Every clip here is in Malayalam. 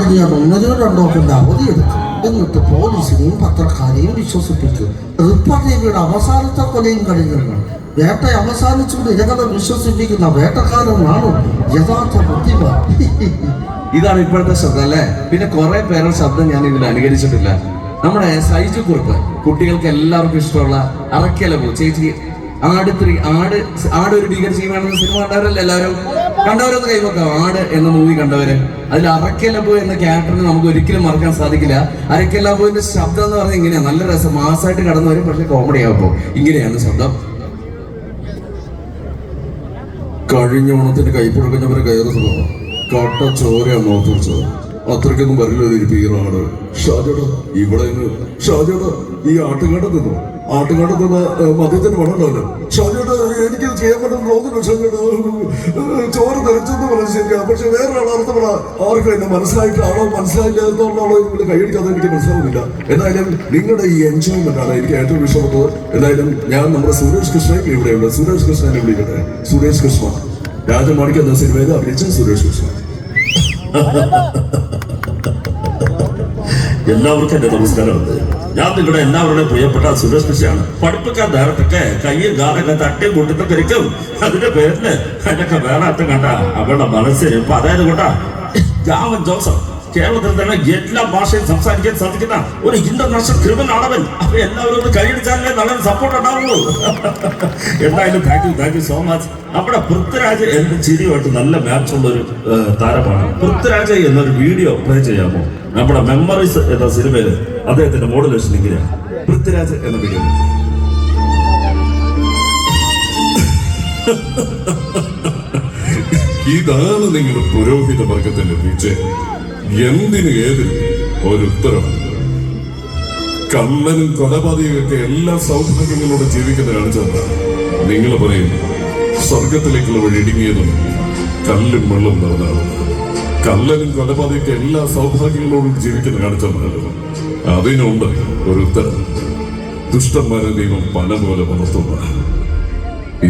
കഴിഞ്ഞാൽ ഒന്നരോ രണ്ടോ കൊണ്ട് അവധിയെടുക്കും. എന്നിട്ട് പോലീസിനെയും പത്രക്കാരെയും വിശ്വസിപ്പിക്കും. റിപ്പബ്ലിക്കയുടെ അവസാനത്തെ കൊലയും കഴിഞ്ഞാണ്. വേട്ട അവസാനിച്ചുകൊണ്ട് ഇരകളെ വിശ്വസിപ്പിക്കുന്ന വേട്ടക്കാരനാണ് യഥാർത്ഥ ബുദ്ധിമാൻ. ഇതാണ് ഇപ്പോഴത്തെ ശബ്ദം അല്ലേ? പിന്നെ കുറെ പേരുടെ ശബ്ദം ഞാൻ ഇതിൽ അനുകരിച്ചിട്ടില്ല. നമ്മുടെ സൈജു കുറുപ്പ്, കുട്ടികൾക്ക് എല്ലാവർക്കും ഇഷ്ടമുള്ള അറക്കലപൂ ചേച്ചി, ആട് ഒരു ഭീകര ജീവിയാണെന്ന് സിനിമ കണ്ടവരല്ലേ എല്ലാവരും? കണ്ടവരൊന്ന് കൈവക്കാം. ആട് എന്ന മൂവി കണ്ടവര്. അതിൽ അറക്കലപൂ എന്ന ക്യാരക്ടറിന് നമുക്ക് ഒരിക്കലും മറക്കാൻ സാധിക്കില്ല. അറക്കലപൂവിന്റെ ശബ്ദം എന്ന് പറഞ്ഞാൽ ഇങ്ങനെയാ, നല്ല രസം, മാസമായിട്ട് കടന്നു വരും, പക്ഷെ കോമഡി ആകുമ്പോ ഇങ്ങനെയാണ് ശബ്ദം. കഴിഞ്ഞ ഓണത്തിന് കൈപ്പുഴക്കഞ്ഞവരെ കയറുന്നു കട്ട ചോരയാണ് നോക്കിച്ചത്. അത്രയ്ക്കൊന്നും വരില്ല ഭീകരമാണ്. ഷാജേട്ടാ ഇവിടെ ഷാജേട്ടാ ഈ ആട്ടുകാട്ട നിന്ന് മദ്യത്തിന് പണമുണ്ടല്ലോ. ഷാജേട്ടാ എനിക്കത് ചെയ്യാൻ പറ്റുന്ന തോന്നുന്നു. ഷാജേട്ടാ ചോര നിറച്ചെന്ന് പറഞ്ഞാൽ ശരിയാ, പക്ഷെ വേറൊരാൾ അർത്ഥപ്പെടാ ആർക്കും എന്നെ മനസ്സിലായിട്ടാണോ മനസ്സിലായില്ലാത്തതുകൊണ്ടാണോ ഇവിടെ കൈയടിക്കാതെ എനിക്ക് മനസ്സിലാവുന്നില്ല. എന്തായാലും നിങ്ങളുടെ ഈ എൻജോയ്മെന്റ് ആണ് എനിക്ക് ഏറ്റവും ഇഷ്ടപ്പെട്ടത്. എന്തായാലും ഞാൻ നമ്മുടെ സുരേഷ് കൃഷ്ണൻ ഇവിടെയുണ്ട്. സുരേഷ് കൃഷ്ണനെ വിളിക്കട്ടെ. സുരേഷ് കൃഷ്ണ, രാജമാണിക്ക എന്ന സിനിമയിൽ അഭിനയിച്ച സുരേഷ് കൃഷ്ണ. എല്ലാവർക്കും എന്റെ നമസ്കാരമുണ്ട്. ഞാൻ നിങ്ങളുടെ എല്ലാവരുടെയും പ്രിയപ്പെട്ട സുരേഷ് കൃഷിയാണ്. പഠിപ്പിക്കാൻ നേരത്തൊക്കെ കയ്യും കാലൊക്കെ തട്ടിയും കൂട്ടിത്തൊക്കെ ഇരിക്കും. അതിന്റെ പേരില് എന്നൊക്കെ വേറെ അറ്റം കണ്ട അവരുടെ മനസ്സിന് ഇപ്പൊ അതായത് കൊണ്ടാ ജാമൻ ജോസഫ് കേരളത്തിൽ തന്നെ എല്ലാ ഭാഷയും സംസാരിക്കാൻ സാധിക്കുന്ന ഒരു ഇന്റർനാഷണൽ ക്രിമിനൽ ആണവൻ. അപ്പൊ എല്ലാവരും ഒന്ന് കൈയടിച്ചാലേ നല്ലൊരു സപ്പോർട്ട് ഉണ്ടാവുള്ളൂ. എന്തായാലും താങ്ക് യു സോ മച്ച്. നമ്മുടെ പൃഥ്വിരാജ് എന്റെ ചിരിയുമായിട്ട് നല്ല മാച്ചുള്ള ഒരു താരമാണ്. പൃഥ്വിരാജ് എന്നൊരു വീഡിയോ പ്ലേ ചെയ്യാമോ? നമ്മുടെ മെമ്മറീസ് എന്ന സിനിമയില് അദ്ദേഹത്തിന്റെ മോഡുലേഷൻ ഇങ്ങനെയാണ്. പൃഥ്വിരാജ് എന്ന വീഡിയോ. ഇതാണ് നിങ്ങളുടെ പുരോഹിത വർഗത്തിന്റെ വിജയം. എന്തിന് ഏതിന് ഒരു ഉത്തരം. കള്ളനും കൊലപാതകയൊക്കെ എല്ലാ സൗഭാഗ്യങ്ങളോടെ ജീവിക്കുന്ന കാണിച്ചത് നിങ്ങൾ പറയും സ്വർഗത്തിലേക്കുള്ള വഴി ഇടുങ്ങിയതും കല്ലും വെള്ളം നിറഞ്ഞാണ്. കള്ളനും കൊലപാതകയൊക്കെ എല്ലാ സൗഭാഗ്യങ്ങളോടും ജീവിക്കുന്ന കാണിച്ചത് അതിനുണ്ട് ഒരു ഉത്തരം. ദുഷ്ടന്മാരെ ദൈവം പല പോലെ വളർത്തുന്ന.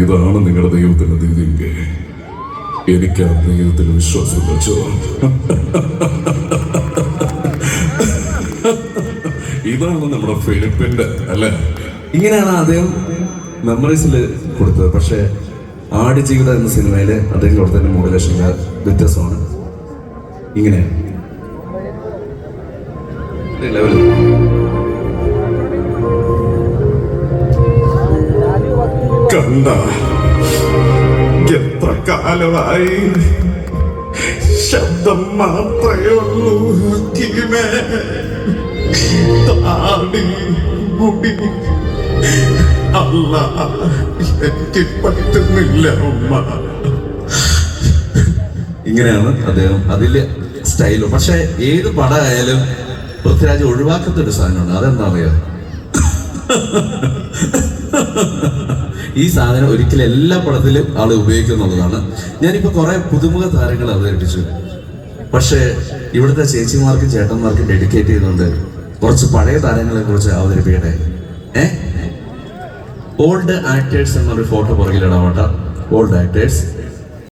ഇതാണ് നിങ്ങളുടെ ദൈവത്തിന്റെ രീതിയെങ്കിൽ എനിക്ക് ആ ദൈവത്തിന് വിശ്വാസം വെച്ചോ. ഇതാണ് നമ്മുടെ ഫിലിപ്പിന്റെ അല്ലെ. ഇങ്ങനെയാണ് അദ്ദേഹം മെമ്മറീസിൽ കൊടുത്തത്. പക്ഷെ ആടുജീവിതം എന്ന സിനിമയില് അദ്ദേഹം കൊടുത്തതിന്റെ മോഡുലേഷൻ വ്യത്യാസമാണ്. ഇങ്ങനെ കണ്ട എത്ര കാലമായി ശബ്ദം മാത്രമേ ഉള്ളൂ. അല്ല എനിക്ക് പറ്റുന്നില്ല ഉമ്മ. ഇങ്ങനെയാണ് അദ്ദേഹം അതില് സ്റ്റൈലും. പക്ഷെ ഏത് പടമായാലും പൃഥ്വിരാജ് ഒഴിവാക്കാത്തൊരു സാധനമാണ്. അതെന്താ അറിയോ? ഈ സാധനം ഒരിക്കലും എല്ലാ പടത്തിലും ആള് ഉപയോഗിക്കുന്നുള്ളതാണ്. ഞാനിപ്പോ കുറെ പുതുമുഖ താരങ്ങൾ അവതരിപ്പിച്ചു. പക്ഷെ ഇവിടുത്തെ ചേച്ചിമാർക്കും ചേട്ടന്മാർക്കും ഡെഡിക്കേറ്റ് ചെയ്യുന്നുണ്ട് കുറച്ച് പഴയ താരങ്ങളെ കുറിച്ച് അവതരിപ്പിക്കട്ടെ. ഓൾഡ് ആക്ടേഴ്സ് എന്നൊരു ഫോട്ടോ പുറകിലിടാവട്ടെ. Old actors